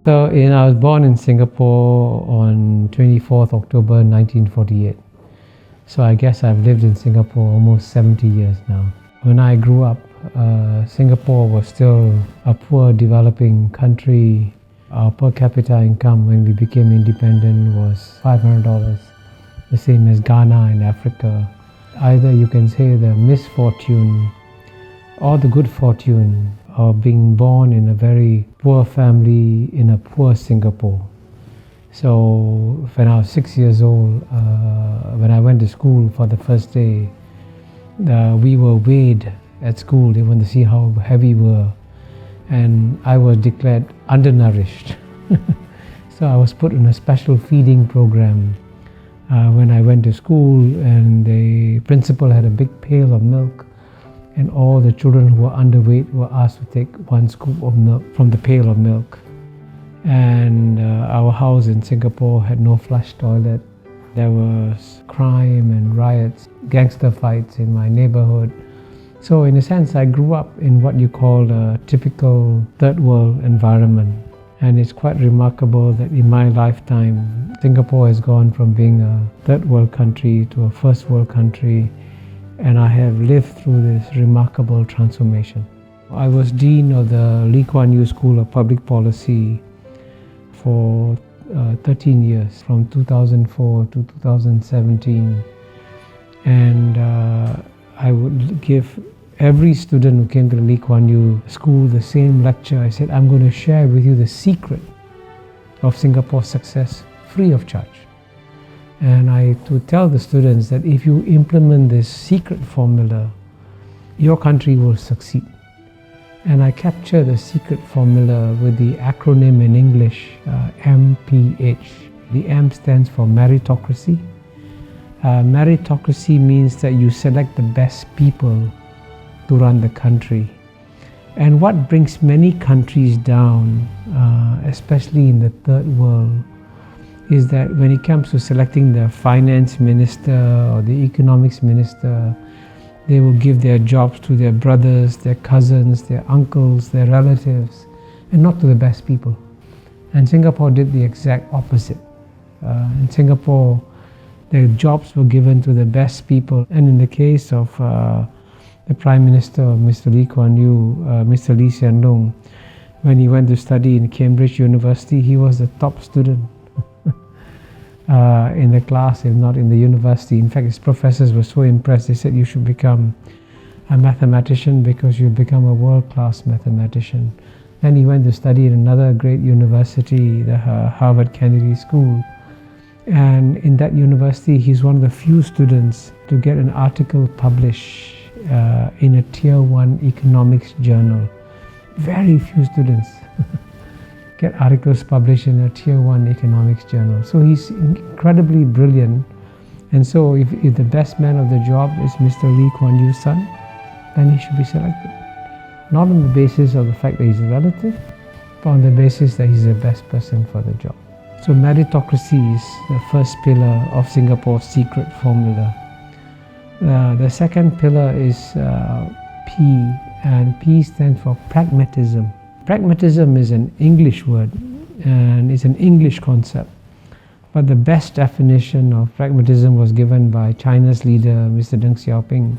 I was born in Singapore on 24th October 1948. So I guess I've lived in Singapore almost 70 years now. When I grew up, Singapore was still a poor developing country. Our per capita income when we became independent was $500, the same as Ghana in Africa. Either you can say the misfortune or the good fortune of being born in a very poor family in a poor Singapore. So when I was 6 years old, when I went to school for the first day, we were weighed at school. They wanted to see how heavy we were. And I was declared undernourished. So I was put in a special feeding program when I went to school, and the principal had a big pail of milk, and all the children who were underweight were asked to take one scoop of milk from the pail of milk. And our house in Singapore had no flush toilet. There was crime and riots, gangster fights in my neighborhood. So in a sense, I grew up in what you call a typical third world environment. And it's quite remarkable that in my lifetime, Singapore has gone from being a third world country to a first world country. And I have lived through this remarkable transformation. I was Dean of the Lee Kuan Yew School of Public Policy for 13 years, from 2004 to 2017. And I would give every student who came to the Lee Kuan Yew School the same lecture. I said, I'm going to share with you the secret of Singapore's success free of charge. And I to tell the students that if you implement this secret formula, your country will succeed. And I capture the secret formula with the acronym in English, MPH. The M stands for meritocracy. Meritocracy means that you select the best people to run the country. And what brings many countries down, especially in the third world, is that when it comes to selecting the finance minister or the economics minister, they will give their jobs to their brothers, their cousins, their uncles, their relatives, and not to the best people. And Singapore did the exact opposite. In Singapore, the jobs were given to the best people. And in the case of the Prime Minister of Mr. Lee Kuan Yew, Mr. Lee Hsien Loong, when he went to study in Cambridge University, he was the top student in the class, if not in the university. In fact, his professors were so impressed, they said, you should become a mathematician because you'll become a world-class mathematician. Then he went to study in another great university, the Harvard Kennedy School. And in that university, he's one of the few students to get an article published in a Tier 1 economics journal. Very few students get articles published in a Tier 1 economics journal. So he's incredibly brilliant. And so if the best man of the job is Mr. Lee Kuan Yew's son, then he should be selected. Not on the basis of the fact that he's a relative, but on the basis that he's the best person for the job. So meritocracy is the first pillar of Singapore's secret formula. The second pillar is P, and P stands for pragmatism. Pragmatism is an English word, and it's an English concept. But the best definition of pragmatism was given by China's leader, Mr. Deng Xiaoping,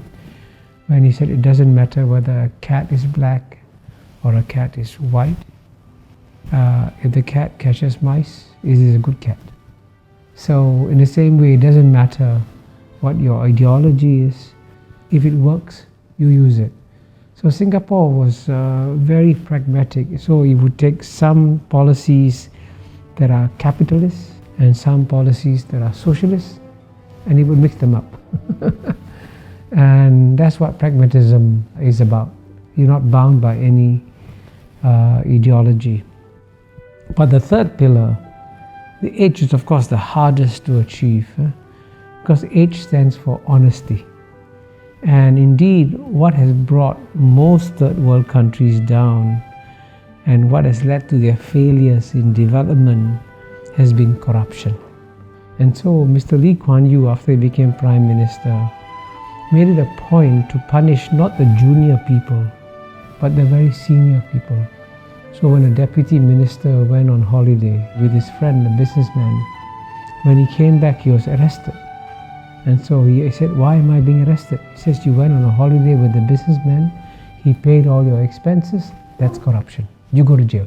when he said it doesn't matter whether a cat is black or a cat is white. If the cat catches mice, it is a good cat. So in the same way, it doesn't matter what your ideology is. If it works, you use it. So Singapore was very pragmatic. So it would take some policies that are capitalist and some policies that are socialist, and it would mix them up. And that's what pragmatism is about. You're not bound by any ideology. But the third pillar, the H, is of course the hardest to achieve, because H stands for honesty. And indeed, what has brought most third world countries down and what has led to their failures in development has been corruption. And so Mr. Lee Kuan Yew, after he became Prime Minister, made it a point to punish not the junior people, but the very senior people. So when a deputy minister went on holiday with his friend, a businessman, when he came back, he was arrested. And so he said, why am I being arrested? He says, you went on a holiday with the businessman, he paid all your expenses, that's corruption. You go to jail.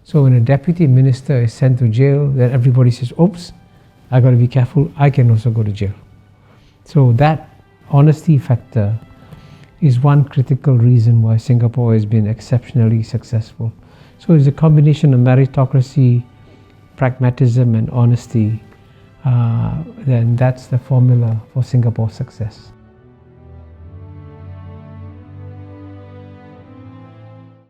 So when a deputy minister is sent to jail, then everybody says, oops, I got to be careful, I can also go to jail. So that honesty factor is one critical reason why Singapore has been exceptionally successful. So it's a combination of meritocracy, pragmatism and honesty. Then that's the formula for Singapore's success.